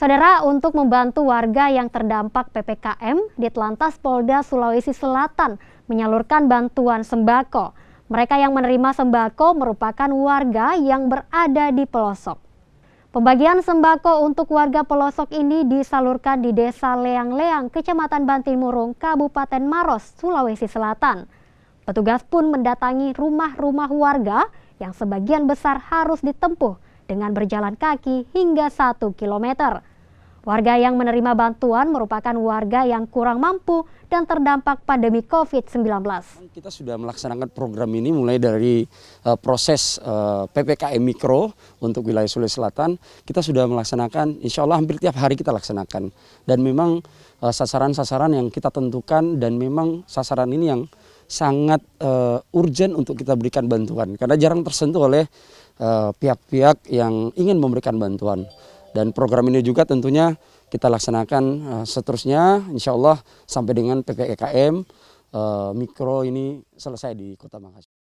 Saudara, untuk membantu warga yang terdampak PPKM, Ditlantas Polda Sulawesi Selatan menyalurkan bantuan sembako. Mereka yang menerima sembako merupakan warga yang berada di pelosok. Pembagian sembako untuk warga pelosok ini disalurkan di Desa Leang-Leang, Kecamatan Bantimurung, Kabupaten Maros, Sulawesi Selatan. Petugas pun mendatangi rumah-rumah warga yang sebagian besar harus ditempuh dengan berjalan kaki hingga 1 km. Warga yang menerima bantuan merupakan warga yang kurang mampu dan terdampak pandemi COVID-19. Kita sudah melaksanakan program ini mulai dari proses PPKM Mikro untuk wilayah Sulawesi Selatan. Kita sudah melaksanakan, insya Allah hampir tiap hari kita laksanakan. Dan memang sasaran-sasaran yang kita tentukan dan memang sasaran ini yang sangat urgent untuk kita berikan bantuan. Karena jarang tersentuh oleh pihak-pihak yang ingin memberikan bantuan. Dan program ini juga tentunya kita laksanakan seterusnya, insya Allah sampai dengan PPKM Mikro ini selesai di Kota Makassar.